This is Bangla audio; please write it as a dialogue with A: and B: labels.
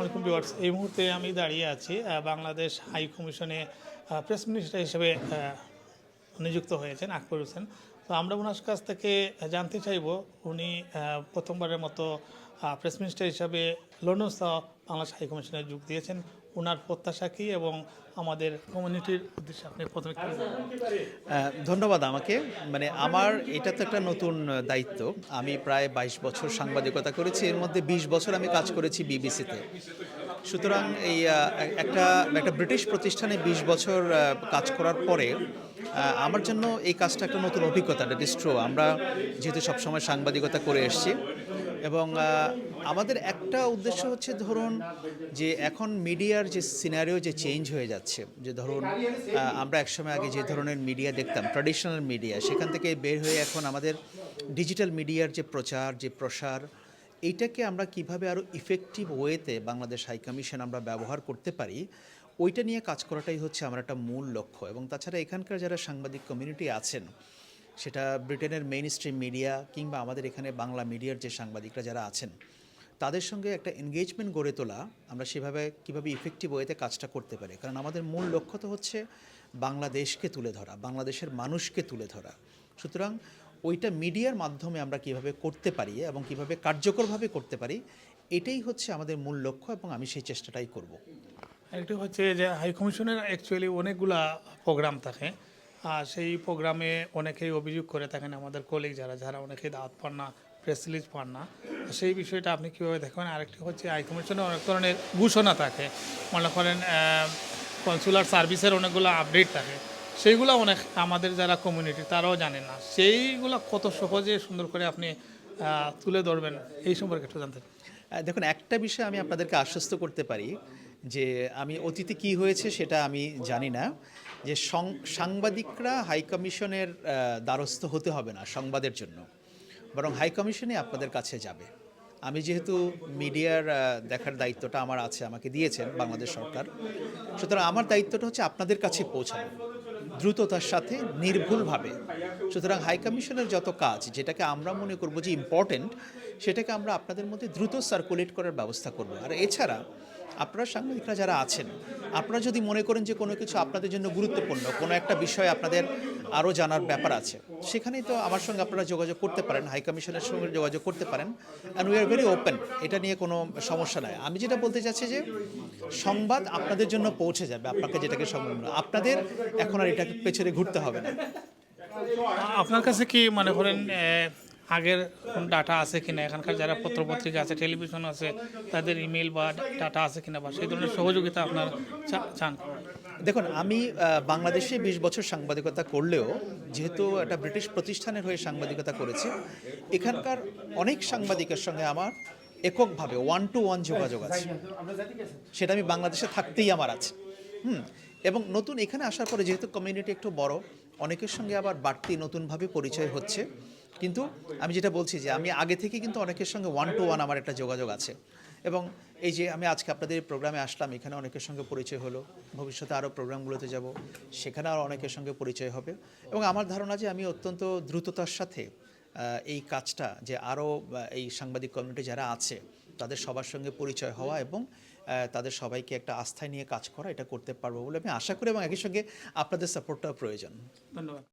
A: আলাইকুম ভিউয়ার্স। এই মুহূর্তে আমি দাঁড়িয়ে আছি বাংলাদেশ হাই কমিশনে প্রেস মিনিস্টার হিসেবে নিযুক্ত হয়েছেন আকবর হোসেন। তো আমরা ওনার কাছ থেকে জানতে চাইব উনি প্রথমবারের মতো প্রেস মিনিস্টার হিসাবে লন্ডন সহ বাংলাদেশ হাই কমিশনে যোগ দিয়েছেন। ওনার প্রত্যাশা কী এবং আমাদের কমিউনিটির উদ্দেশ্যে আপনি প্রথমে কি বলবেন?
B: ধন্যবাদ আমাকে। আমার এটা তো একটা নতুন দায়িত্ব। আমি প্রায় ২২ বছর সাংবাদিকতা করেছি। এর মধ্যে ২০ বছর আমি কাজ করেছি বিবিসিতে। সুতরাং এই একটা একটা ব্রিটিশ প্রতিষ্ঠানে ২০ বছর কাজ করার পরে আমার জন্য এই কাজটা একটা নতুন অভিজ্ঞতা। That is true. আমরা যেহেতু সবসময় সাংবাদিকতা করে এসেছি এবং আমাদের একটা উদ্দেশ্য হচ্ছে ধরুন যে এখন মিডিয়ার যে সিনারিও যে চেঞ্জ হয়ে যাচ্ছে, যে ধরুন আমরা একসময় আগে যে ধরনের মিডিয়া দেখতাম ট্র্যাডিশনাল মিডিয়া, সেখান থেকে বের হয়ে এখন আমাদের ডিজিটাল মিডিয়ার যে প্রচার যে প্রসার, এইটাকে আমরা কিভাবে আরও ইফেক্টিভ ওয়েতে বাংলাদেশ হাই কমিশন আমরা ব্যবহার করতে পারি, ওইটা নিয়ে কাজ করাটাই হচ্ছে আমার একটা মূল লক্ষ্য। এবং তাছাড়া এখানকার যারা সাংবাদিক কমিউনিটি আছেন, সেটা ব্রিটেনের মেইন স্ট্রিম মিডিয়া কিংবা আমাদের এখানে বাংলা মিডিয়ার যে সাংবাদিকরা যারা আছেন, তাদের সঙ্গে একটা এনগেজমেন্ট গড়ে তোলা, আমরা সেভাবে কীভাবে ইফেক্টিভ ওয়েতে কাজটা করতে পারি। কারণ আমাদের মূল লক্ষ্য তো হচ্ছে বাংলাদেশকে তুলে ধরা, বাংলাদেশের মানুষকে তুলে ধরা। সুতরাং ওইটা মিডিয়ার মাধ্যমে আমরা কিভাবে করতে পারি এবং কিভাবে কার্যকরভাবে করতে পারি, এটাই হচ্ছে আমাদের মূল লক্ষ্য এবং আমি সেই চেষ্টাটাই করব।
A: একটি হচ্ছে যে হাই কমিশনের অ্যাকচুয়ালি অনেকগুলা প্রোগ্রাম থাকে, আর সেই প্রোগ্রামে অনেকেই অভিযোগ করে থাকেন আমাদের কলিগ যারা যারা অনেকেই দাওয়াত পান না, প্রেস রিলিজ পান না। সেই বিষয়টা আপনি কীভাবে দেখবেন? আরেকটি হচ্ছে হাই কমিশনে অনেক ধরনের ঘোষণা থাকে, মনে করেন কনসুলার সার্ভিসের অনেকগুলো আপডেট থাকে, সেইগুলো অনেক আমাদের যারা কমিউনিটি তারাও জানে না। সেইগুলো কত সহজে সুন্দর করে আপনি তুলে ধরবেন, এই সম্পর্কে একটু জানতে চাই।
B: দেখুন, একটা বিষয় আমি আপনাদেরকে আশ্বস্ত করতে পারি যে আমি অতীতে কি হয়েছে সেটা আমি জানি না, যে সাংবাদিকরা হাই কমিশনের দ্বারস্থ হতে হবে না সংবাদের জন্য, বরং হাই কমিশনই আপনাদের কাছে যাবে। আমি যেহেতু মিডিয়ার দেখার দায়িত্বটা আমার আছে, আমাকে দিয়েছেন বাংলাদেশ সরকার, সুতরাং আমার দায়িত্বটা হচ্ছে আপনাদের কাছে পৌঁছানো দ্রুততার সাথে, নির্ভুলভাবে। সুতরাং হাই কমিশনের যত কাজ যেটাকে আমরা মনে করব যে ইম্পর্টেন্ট, সেটাকে আমরা আপনাদের মধ্যে দ্রুত সার্কুলেট করার ব্যবস্থা করব। আর এছাড়া আপনারা সাংবাদিকরা যারা আছেন, আপনারা যদি মনে করেন যে কোনো কিছু আপনাদের জন্য গুরুত্বপূর্ণ, কোনো একটা বিষয় আপনাদের আরও জানার ব্যাপার আছে, সেখানেই তো আমার সঙ্গে আপনারা যোগাযোগ করতে পারেন, হাই কমিশনের সঙ্গে যোগাযোগ করতে পারেন। And we are very open, এটা নিয়ে কোনো সমস্যা নয়। আমি যেটা বলতে চাচ্ছি যে সংবাদ আপনাদের জন্য পৌঁছে যাবে, আপনাকে যেটাকে সংবাদ, আপনাদের এখন আর এটাকে পেছনে ঘুরতে হবে না।
A: আপনার কাছে কি মনে করেন আগের কোন ডাটা আছে কিনা, এখানকার যারা পত্রপত্রিকা আছে, টেলিভিশন আছে, তাদের ইমেল বা ডাটা আছে কিনা, বা সেই ধরনের সহযোগিতা আপনার চান?
B: দেখুন, আমি বাংলাদেশে ২০ বছর সাংবাদিকতা করলেও, যেহেতু একটা ব্রিটিশ প্রতিষ্ঠানের হয়ে সাংবাদিকতা করেছি, এখানকার অনেক সাংবাদিকের সঙ্গে আমার এককভাবে 1-to-1 যোগাযোগ আছে। সেটা আমি বাংলাদেশে থাকতেই আমার আছে। এবং নতুন এখানে আসার পরে যেহেতু কমিউনিটি একটু বড়, অনেকের সঙ্গে আবার বাড়তি নতুনভাবে পরিচয় হচ্ছে। কিন্তু আমি যেটা বলছি যে আমি আগে থেকে কিন্তু অনেকের সঙ্গে 1-to-1 আমার একটা যোগাযোগ আছে। এবং এই যে আমি আজকে আপনাদের প্রোগ্রামে আসলাম, এখানে অনেকের সঙ্গে পরিচয় হলো, ভবিষ্যতে আরও প্রোগ্রামগুলোতে যাব, সেখানে আরও অনেকের সঙ্গে পরিচয় হবে। এবং আমার ধারণা যে আমি অত্যন্ত দ্রুততার সাথে এই কাজটা, যে আরও এই সাংবাদিক কমিউনিটি যারা আছে তাদের সবার সঙ্গে পরিচয় হওয়া এবং তাদের সবাইকে একটা আস্থায় নিয়ে কাজ করা, এটা করতে পারবো বলে আমি আশা করি, এবং একই সঙ্গে আপনাদের সাপোর্টটাও প্রয়োজন।
A: ধন্যবাদ।